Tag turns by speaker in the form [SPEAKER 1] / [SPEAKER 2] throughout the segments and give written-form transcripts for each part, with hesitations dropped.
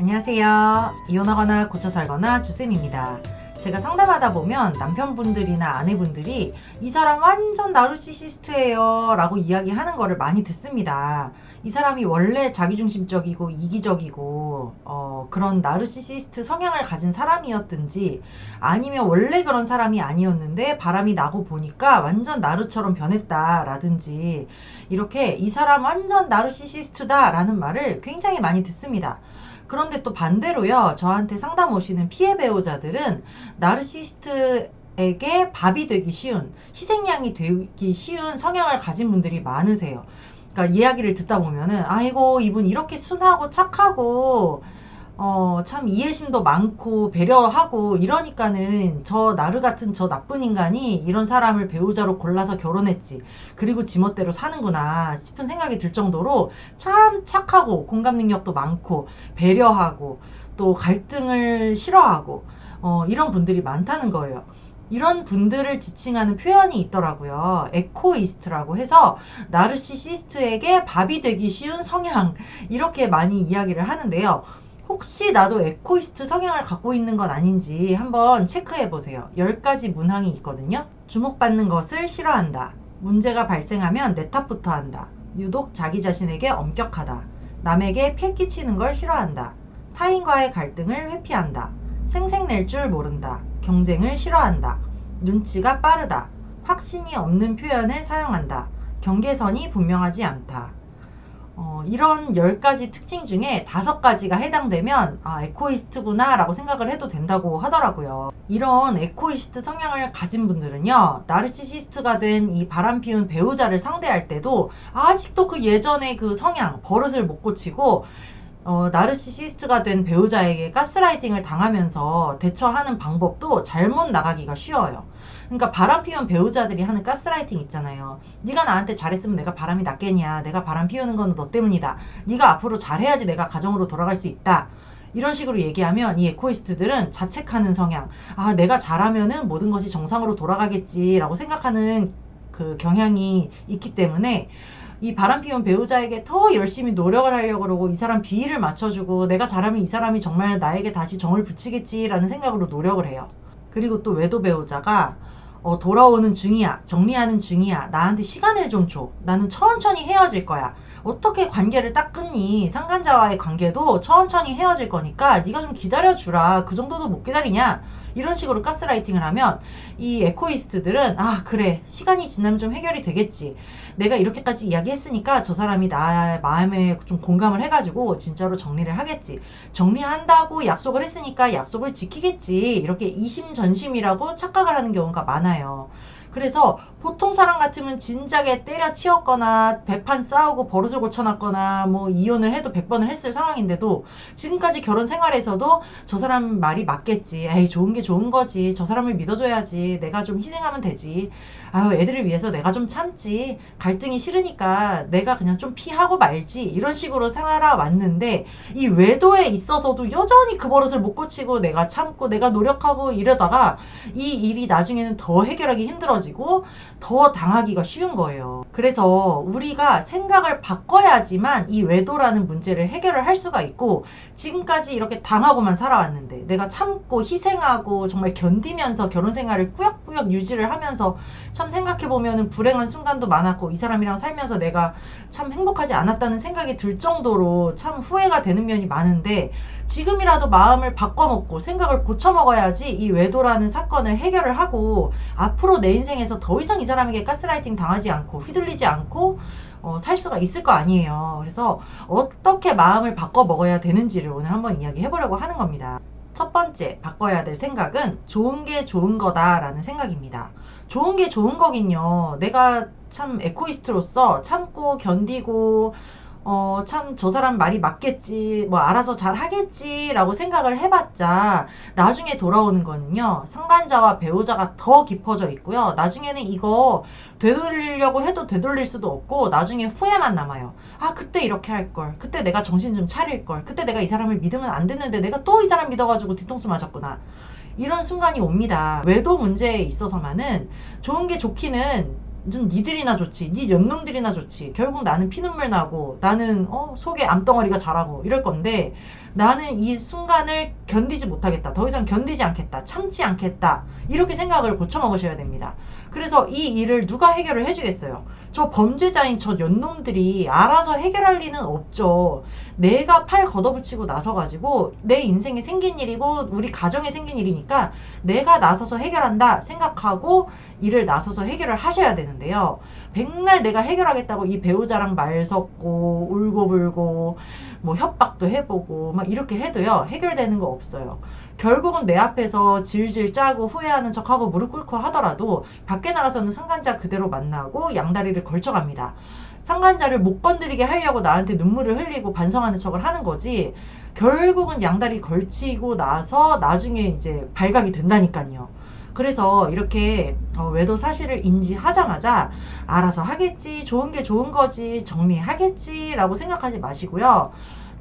[SPEAKER 1] 안녕하세요. 이혼하거나 고쳐 살거나 주쌤입니다. 제가 상담하다 보면 남편분들이나 아내분들이 이 사람 완전 나르시시스트예요 라고 이야기하는 거를 많이 듣습니다. 이 사람이 원래 자기중심적이고 이기적이고 그런 나르시시스트 성향을 가진 사람이었든지 아니면 원래 그런 사람이 아니었는데 바람이 나고 보니까 완전 나르처럼 변했다라든지 이렇게 이 사람 완전 나르시시스트다 라는 말을 굉장히 많이 듣습니다. 그런데 또 반대로요, 저한테 상담 오시는 피해 배우자들은 나르시스트에게 밥이 되기 쉬운, 희생양이 되기 쉬운 성향을 가진 분들이 많으세요. 그러니까 이야기를 듣다 보면은, 아이고, 이분 이렇게 순하고 착하고, 참 이해심도 많고 배려하고 이러니까는 저 나르 같은 저 나쁜 인간이 이런 사람을 배우자로 골라서 결혼했지. 그리고 지멋대로 사는구나 싶은 생각이 들 정도로 참 착하고 공감 능력도 많고 배려하고 또 갈등을 싫어하고 이런 분들이 많다는 거예요. 이런 분들을 지칭하는 표현이 있더라고요. 에코이스트라고 해서 나르시시스트에게 밥이 되기 쉬운 성향 이렇게 많이 이야기를 하는데요. 혹시 나도 에코이스트 성향을 갖고 있는 건 아닌지 한번 체크해 보세요. 10가지 문항이 있거든요. 주목받는 것을 싫어한다. 문제가 발생하면 내 탓부터 한다. 유독 자기 자신에게 엄격하다. 남에게 패 끼치는 걸 싫어한다. 타인과의 갈등을 회피한다. 생색낼 줄 모른다. 경쟁을 싫어한다. 눈치가 빠르다. 확신이 없는 표현을 사용한다. 경계선이 분명하지 않다. 이런 10가지 특징 중에 5가지가 해당되면 에코이스트구나 라고 생각을 해도 된다고 하더라고요. 이런 에코이스트 성향을 가진 분들은요, 나르시시스트가 된 이 바람피운 배우자를 상대할 때도 아직도 그 예전의 그 성향, 버릇을 못 고치고 나르시시스트가 된 배우자에게 가스라이팅을 당하면서 대처하는 방법도 잘못 나가기가 쉬워요. 그러니까 바람 피운 배우자들이 하는 가스라이팅 있잖아요. 네가 나한테 잘했으면 내가 바람이 났겠냐. 내가 바람 피우는 건 너 때문이다. 네가 앞으로 잘해야지 내가 가정으로 돌아갈 수 있다. 이런 식으로 얘기하면 이 에코이스트들은 자책하는 성향. 내가 잘하면은 모든 것이 정상으로 돌아가겠지라고 생각하는 그 경향이 있기 때문에 이 바람피운 배우자에게 더 열심히 노력을 하려고 그러고 이 사람 비위를 맞춰주고 내가 잘하면 이 사람이 정말 나에게 다시 정을 붙이겠지라는 생각으로 노력을 해요. 그리고 또 외도 배우자가 돌아오는 중이야. 정리하는 중이야. 나한테 시간을 좀 줘. 나는 천천히 헤어질 거야. 어떻게 관계를 딱 끊니? 상간자와의 관계도 천천히 헤어질 거니까 네가 좀 기다려주라. 그 정도도 못 기다리냐? 이런 식으로 가스라이팅을 하면 이 에코이스트들은 그래. 시간이 지나면 좀 해결이 되겠지. 내가 이렇게까지 이야기했으니까 저 사람이 나의 마음에 좀 공감을 해가지고 진짜로 정리를 하겠지. 정리한다고 약속을 했으니까 약속을 지키겠지. 이렇게 이심전심이라고 착각을 하는 경우가 많아요. 그래서 보통 사람 같으면 진작에 때려치웠거나 대판 싸우고 버릇을 고쳐놨거나 뭐 이혼을 해도 100번을 했을 상황인데도 지금까지 결혼 생활에서도 저 사람 말이 맞겠지. 에이, 좋은 게 좋은 거지. 저 사람을 믿어줘야지. 내가 좀 희생하면 되지. 애들을 위해서 내가 좀 참지. 갈등이 싫으니까 내가 그냥 좀 피하고 말지. 이런 식으로 살아왔는데 이 외도에 있어서도 여전히 그 버릇을 못 고치고 내가 참고 내가 노력하고 이러다가 이 일이 나중에는 더 해결하기 힘들어지고 더 당하기가 쉬운 거예요. 그래서 우리가 생각을 바꿔야지만 이 외도라는 문제를 해결을 할 수가 있고, 지금까지 이렇게 당하고만 살아왔는데 내가 참고 희생하고 정말 견디면서 결혼 생활을 꾸역꾸역 유지를 하면서 참 생각해보면 불행한 순간도 많았고 이 사람이랑 살면서 내가 참 행복하지 않았다는 생각이 들 정도로 참 후회가 되는 면이 많은데, 지금이라도 마음을 바꿔먹고 생각을 고쳐먹어야지 이 외도라는 사건을 해결을 하고 앞으로 내 인생에서 더 이상 이 사람에게 가스라이팅 당하지 않고 휘둘리지 않고 살 수가 있을 거 아니에요. 그래서 어떻게 마음을 바꿔먹어야 되는지를 오늘 한번 이야기해 보려고 하는 겁니다. 첫 번째 바꿔야 될 생각은 좋은 게 좋은 거다라는 생각입니다. 좋은 게 좋은 거긴요. 내가 참 에코이스트로서 참고 견디고 참 저 사람 말이 맞겠지, 뭐 알아서 잘 하겠지라고 생각을 해봤자 나중에 돌아오는 거는요, 상간자와 배우자가 더 깊어져 있고요. 나중에는 이거 되돌리려고 해도 되돌릴 수도 없고 나중에 후회만 남아요. 그때 이렇게 할 걸, 그때 내가 정신 좀 차릴 걸, 그때 내가 이 사람을 믿으면 안 됐는데 내가 또 이 사람 믿어가지고 뒤통수 맞았구나. 이런 순간이 옵니다. 외도 문제에 있어서만은 좋은 게 좋기는 좀 니들이나 좋지, 니 연놈들이나 좋지. 결국 나는 피눈물 나고 나는 속에 암덩어리가 자라고 이럴 건데, 나는 이 순간을 견디지 못하겠다. 더 이상 견디지 않겠다. 참지 않겠다. 이렇게 생각을 고쳐먹으셔야 됩니다. 그래서 이 일을 누가 해결을 해주겠어요? 저 범죄자인 저 연놈들이 알아서 해결할 리는 없죠. 내가 팔 걷어붙이고 나서가지고 내 인생에 생긴 일이고 우리 가정에 생긴 일이니까 내가 나서서 해결한다 생각하고 일을 나서서 해결을 하셔야 되는데요. 백날 내가 해결하겠다고 이 배우자랑 말 섞고 울고불고 뭐 협박도 해보고 막 이렇게 해도요, 해결되는 거 없어요. 결국은 내 앞에서 질질 짜고 후회하는 척하고 무릎 꿇고 하더라도 밖에 나가서는 상간자 그대로 만나고 양다리를 걸쳐갑니다. 상간자를 못 건드리게 하려고 나한테 눈물을 흘리고 반성하는 척을 하는 거지, 결국은 양다리 걸치고 나서 나중에 이제 발각이 된다니까요. 그래서 이렇게 외도 사실을 인지하자마자 알아서 하겠지, 좋은 게 좋은 거지, 정리하겠지 라고 생각하지 마시고요.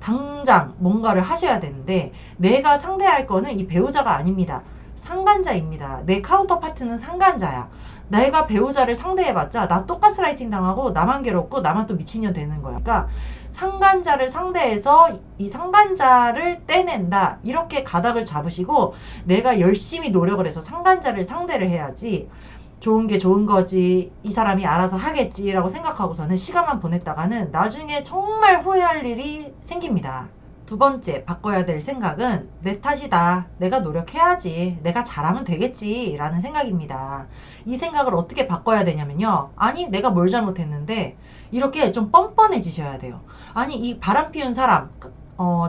[SPEAKER 1] 당장 뭔가를 하셔야 되는데, 내가 상대할 거는 이 배우자가 아닙니다. 상간자입니다. 내 카운터 파트는 상간자야. 내가 배우자를 상대해봤자 나 또 가스라이팅 당하고 나만 괴롭고 나만 또 미친년 되는 거야. 그러니까 상간자를 상대해서 이 상간자를 떼낸다, 이렇게 가닥을 잡으시고 내가 열심히 노력을 해서 상간자를 상대를 해야지, 좋은 게 좋은 거지, 이 사람이 알아서 하겠지라고 생각하고서는 시간만 보냈다가는 나중에 정말 후회할 일이 생깁니다. 두 번째 바꿔야 될 생각은 내 탓이다. 내가 노력해야지. 내가 잘하면 되겠지. 라는 생각입니다. 이 생각을 어떻게 바꿔야 되냐면요. 아니, 내가 뭘 잘못했는데, 이렇게 좀 뻔뻔해지셔야 돼요. 아니, 이 바람 피운 사람,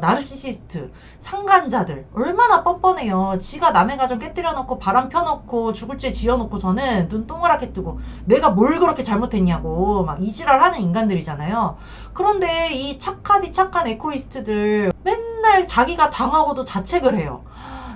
[SPEAKER 1] 나르시시스트, 상간자들 얼마나 뻔뻔해요. 지가 남의 가정 깨뜨려 놓고 바람 펴놓고 죽을 죄 지어놓고서는 눈 동그랗게 뜨고 내가 뭘 그렇게 잘못했냐고 막 이지랄하는 인간들이잖아요. 그런데 이 착하디 착한 에코이스트들 맨날 자기가 당하고도 자책을 해요.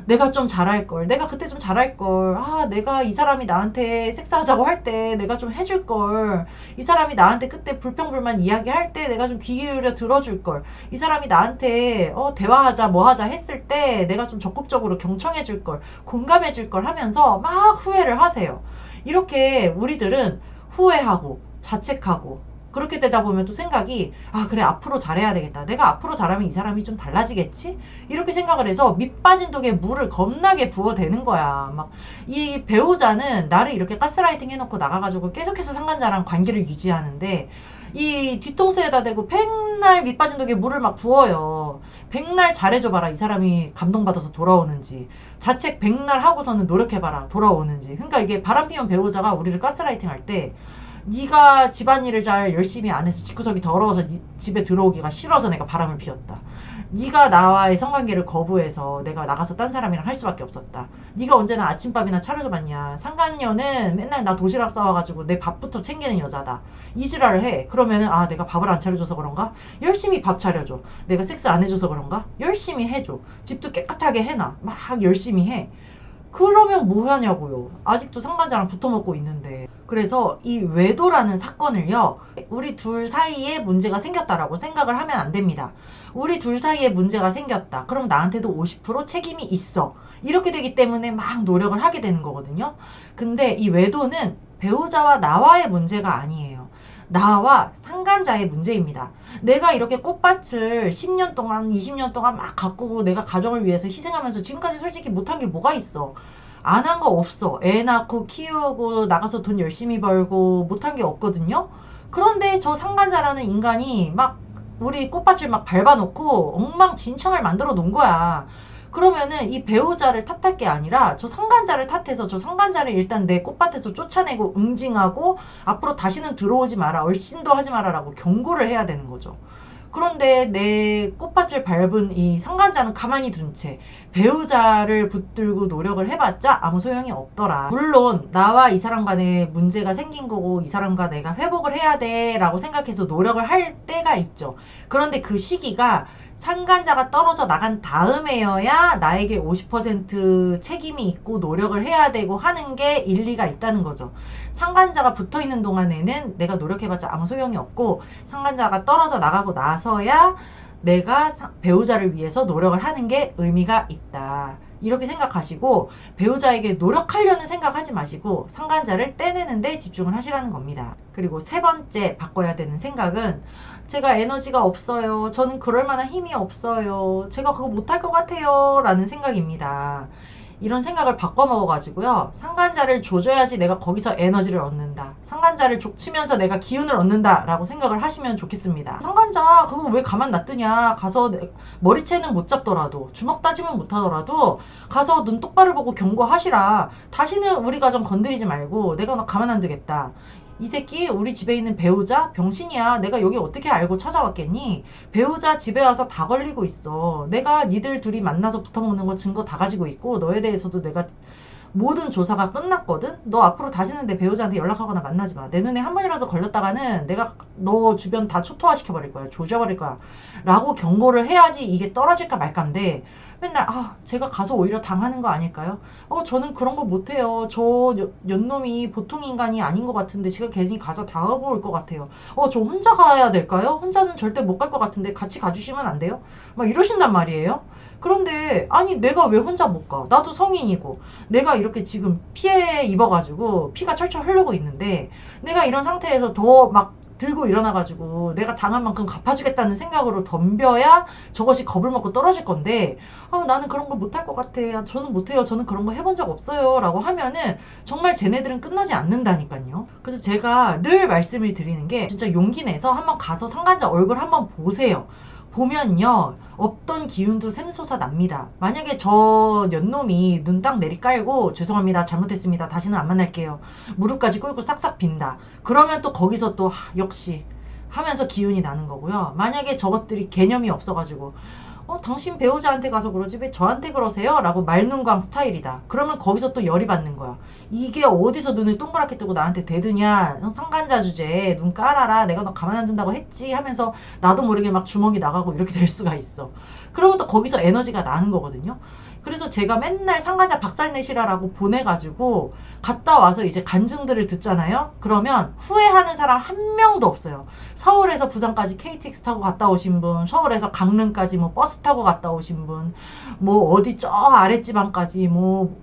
[SPEAKER 1] 내가 좀 잘할걸. 내가 그때 좀 잘할걸. 아, 내가 이 사람이 나한테 섹스하자고 할 때 내가 좀 해줄걸. 이 사람이 나한테 그때 불평불만 이야기할 때 내가 좀 귀 기울여 들어줄걸. 이 사람이 나한테 대화하자 뭐 하자 했을 때 내가 좀 적극적으로 경청해줄걸. 공감해줄걸 하면서 막 후회를 하세요. 이렇게 우리들은 후회하고 자책하고 그렇게 되다 보면 또 생각이, 아, 그래, 앞으로 잘해야 되겠다. 내가 앞으로 잘하면 이 사람이 좀 달라지겠지? 이렇게 생각을 해서 밑 빠진 독에 물을 겁나게 부어대는 거야. 막, 이 배우자는 나를 이렇게 가스라이팅 해놓고 나가가지고 계속해서 상간자랑 관계를 유지하는데, 이 뒤통수에다 대고 백날 밑 빠진 독에 물을 막 부어요. 백날 잘해줘봐라. 이 사람이 감동받아서 돌아오는지. 자책 백날 하고서는 노력해봐라. 돌아오는지. 그러니까 이게 바람피운 배우자가 우리를 가스라이팅 할 때, 네가 집안일을 잘 열심히 안 해서 집구석이 더러워서 집에 들어오기가 싫어서 내가 바람을 피웠다. 네가 나와의 성관계를 거부해서 내가 나가서 딴 사람이랑 할 수밖에 없었다. 네가 언제나 아침밥이나 차려줘봤냐. 상간녀는 맨날 나 도시락 싸와가지고 내 밥부터 챙기는 여자다. 이지랄을 해. 그러면은, 아, 내가 밥을 안 차려줘서 그런가? 열심히 밥 차려줘. 내가 섹스 안 해줘서 그런가? 열심히 해줘. 집도 깨끗하게 해놔. 막 열심히 해. 그러면 뭐 하냐고요. 아직도 상간자랑 붙어먹고 있는데. 그래서 이 외도라는 사건을요, 우리 둘 사이에 문제가 생겼다라고 생각을 하면 안 됩니다. 우리 둘 사이에 문제가 생겼다. 그럼 나한테도 50% 책임이 있어. 이렇게 되기 때문에 막 노력을 하게 되는 거거든요. 근데 이 외도는 배우자와 나와의 문제가 아니에요. 나와 상간자의 문제입니다. 내가 이렇게 꽃밭을 10년 동안, 20년 동안 막 가꾸고 내가 가정을 위해서 희생하면서 지금까지 솔직히 못한 게 뭐가 있어? 안 한 거 없어. 애 낳고 키우고 나가서 돈 열심히 벌고 못한 게 없거든요. 그런데 저 상간자라는 인간이 막 우리 꽃밭을 막 밟아놓고 엉망진창을 만들어 놓은 거야. 그러면은 이 배우자를 탓할 게 아니라 저 상간자를 탓해서 저 상간자를 일단 내 꽃밭에서 쫓아내고 응징하고 앞으로 다시는 들어오지 마라, 얼씬도 하지 마라라고 경고를 해야 되는 거죠. 그런데 내 꽃밭을 밟은 이 상간자는 가만히 둔 채 배우자를 붙들고 노력을 해봤자 아무 소용이 없더라. 물론 나와 이 사람 간에 문제가 생긴 거고 이 사람과 내가 회복을 해야 돼 라고 생각해서 노력을 할 때가 있죠. 그런데 그 시기가 상간자가 떨어져 나간 다음에여야 나에게 50% 책임이 있고 노력을 해야 되고 하는 게 일리가 있다는 거죠. 상간자가 붙어있는 동안에는 내가 노력해봤자 아무 소용이 없고, 상간자가 떨어져 나가고 나서야 내가 배우자를 위해서 노력을 하는 게 의미가 있다. 이렇게 생각하시고 배우자에게 노력하려는 생각하지 마시고 상간자를 떼내는 데 집중을 하시라는 겁니다. 그리고 세 번째 바꿔야 되는 생각은 제가 에너지가 없어요. 저는 그럴 만한 힘이 없어요. 제가 그거 못할 것 같아요. 라는 생각입니다. 이런 생각을 바꿔먹어가지고요. 상간자를 조져야지 내가 거기서 에너지를 얻는다. 상간자를 족치면서 내가 기운을 얻는다. 라고 생각을 하시면 좋겠습니다. 상간자 그거 왜 가만 놔두냐. 가서 머리채는 못 잡더라도 주먹 따지면 못하더라도 가서 눈 똑바로 보고 경고하시라. 다시는 우리 가정 건드리지 말고 내가 너 가만 안 두겠다. 이 새끼 우리 집에 있는 배우자 병신이야. 내가 여기 어떻게 알고 찾아왔겠니? 배우자 집에 와서 다 걸리고 있어. 내가 니들 둘이 만나서 붙어먹는 거 증거 다 가지고 있고 너에 대해서도 내가 모든 조사가 끝났거든? 너 앞으로 다시는 내 배우자한테 연락하거나 만나지 마. 내 눈에 한 번이라도 걸렸다가는 내가 너 주변 다 초토화시켜버릴 거야. 조져버릴 거야. 라고 경고를 해야지 이게 떨어질까 말까인데 맨날 제가 가서 오히려 당하는 거 아닐까요? 저는 그런 거 못해요. 저 연놈이 보통 인간이 아닌 것 같은데 제가 괜히 가서 당하고 올 것 같아요. 저 혼자 가야 될까요? 혼자는 절대 못 갈 것 같은데 같이 가주시면 안 돼요? 막 이러신단 말이에요. 그런데 아니 내가 왜 혼자 못 가? 나도 성인이고 내가 이렇게 지금 피해 입어가지고 피가 철철 흐르고 있는데 내가 이런 상태에서 더 막 들고 일어나가지고 내가 당한 만큼 갚아주겠다는 생각으로 덤벼야 저것이 겁을 먹고 떨어질 건데 나는 그런 거 못할 것 같아. 저는 못해요. 저는 그런 거 해본 적 없어요. 라고 하면은 정말 쟤네들은 끝나지 않는다니까요. 그래서 제가 늘 말씀을 드리는 게 진짜 용기 내서 한번 가서 상간자 얼굴 한번 보세요. 보면요 없던 기운도 샘솟아 납니다. 만약에 저 연놈이 눈 딱 내리깔고 죄송합니다 잘못했습니다 다시는 안 만날게요 무릎까지 꿇고 싹싹 빈다 그러면 또 거기서 또 역시 하면서 기운이 나는 거고요. 만약에 저것들이 개념이 없어가지고 당신 배우자한테 가서 그러지 왜 저한테 그러세요? 라고 말눈광 스타일이다. 그러면 거기서 또 열이 받는 거야. 이게 어디서 눈을 동그랗게 뜨고 나한테 대드냐. 상간자 주제에 눈 깔아라. 내가 너 가만 안 둔다고 했지 하면서 나도 모르게 막 주먹이 나가고 이렇게 될 수가 있어. 그러면 또 거기서 에너지가 나는 거거든요. 그래서 제가 맨날 상간자 박살내시라라고 보내가지고 갔다 와서 이제 간증들을 듣잖아요. 그러면 후회하는 사람 한 명도 없어요. 서울에서 부산까지 KTX 타고 갔다 오신 분, 서울에서 강릉까지 뭐 버스 타고 갔다 오신 분, 뭐 어디 저 아랫지방까지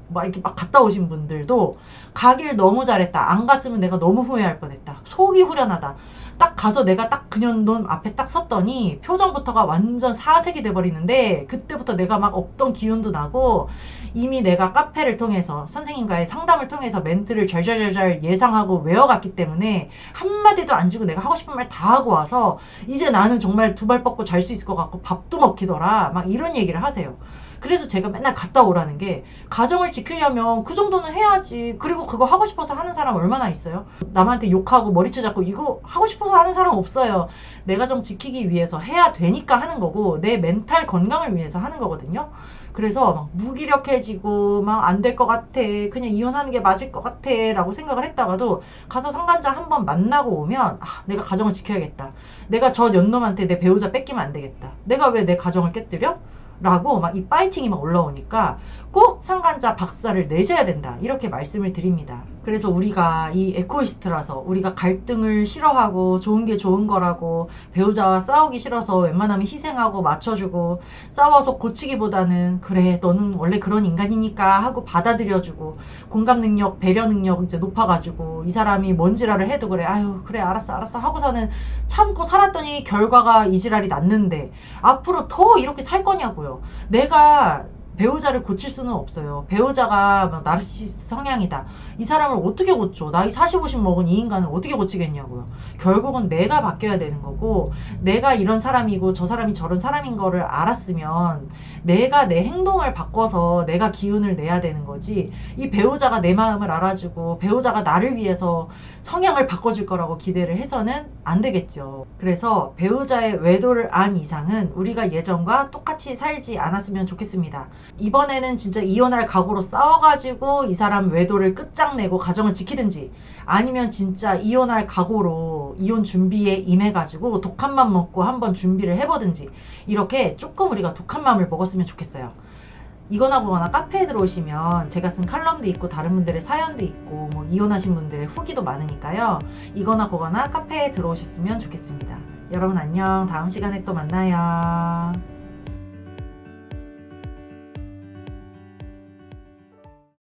[SPEAKER 1] 막 이렇게 막 갔다 오신 분들도 가길 너무 잘했다. 안 갔으면 내가 너무 후회할 뻔했다. 속이 후련하다. 딱 가서 내가 딱 그녀놈 앞에 딱 섰더니 표정부터가 완전 사색이 돼버리는데 그때부터 내가 막 없던 기운도 나고 이미 내가 카페를 통해서 선생님과의 상담을 통해서 멘트를 잘잘잘잘 예상하고 외워갔기 때문에 한마디도 안 지고 내가 하고 싶은 말 다 하고 와서 이제 나는 정말 두 발 뻗고 잘 수 있을 것 같고 밥도 먹히더라 막 이런 얘기를 하세요. 그래서 제가 맨날 갔다 오라는 게 가정을 지키려면 그 정도는 해야지. 그리고 그거 하고 싶어서 하는 사람 얼마나 있어요? 남한테 욕하고 머리채 잡고 이거 하고 싶어서 하는 사람 없어요. 내 가정 지키기 위해서 해야 되니까 하는 거고 내 멘탈 건강을 위해서 하는 거거든요. 그래서 막 무기력해지고 막 안 될 것 같아. 그냥 이혼하는 게 맞을 것 같아. 라고 생각을 했다가도 가서 상간자 한번 만나고 오면 내가 가정을 지켜야겠다. 내가 저 연놈한테 내 배우자 뺏기면 안 되겠다. 내가 왜 내 가정을 깨뜨려? 라고 막 이 파이팅이 막 올라오니까 꼭 상간자 박살을 내셔야 된다 이렇게 말씀을 드립니다. 그래서 우리가 이 에코이스트라서 우리가 갈등을 싫어하고 좋은 게 좋은 거라고 배우자와 싸우기 싫어서 웬만하면 희생하고 맞춰주고 싸워서 고치기보다는 그래 너는 원래 그런 인간이니까 하고 받아들여주고 공감 능력 배려 능력 이제 높아가지고 이 사람이 뭔 지랄을 해도 그래 아유 그래 알았어 하고서는 참고 살았더니 결과가 이 지랄이 났는데 앞으로 더 이렇게 살 거냐고요. 내가 배우자를 고칠 수는 없어요. 배우자가 막 나르시시스트 성향이다. 이 사람을 어떻게 고쳐? 나이 40, 50 먹은 이 인간을 어떻게 고치겠냐고요. 결국은 내가 바뀌어야 되는 거고 내가 이런 사람이고 저 사람이 저런 사람인 거를 알았으면 내가 내 행동을 바꿔서 내가 기운을 내야 되는 거지 이 배우자가 내 마음을 알아주고 배우자가 나를 위해서 성향을 바꿔줄 거라고 기대를 해서는 안 되겠죠. 그래서 배우자의 외도를 안 이상은 우리가 예전과 똑같이 살지 않았으면 좋겠습니다. 이번에는 진짜 이혼할 각오로 싸워가지고 이 사람 외도를 끝장내고 가정을 지키든지 아니면 진짜 이혼할 각오로 이혼 준비에 임해가지고 독한 맘 먹고 한번 준비를 해보든지 이렇게 조금 우리가 독한 맘을 먹었으면 좋겠어요. 이거나 보거나 카페에 들어오시면 제가 쓴 칼럼도 있고 다른 분들의 사연도 있고 뭐 이혼하신 분들의 후기도 많으니까요. 이거나 보거나 카페에 들어오셨으면 좋겠습니다. 여러분 안녕. 다음 시간에 또 만나요.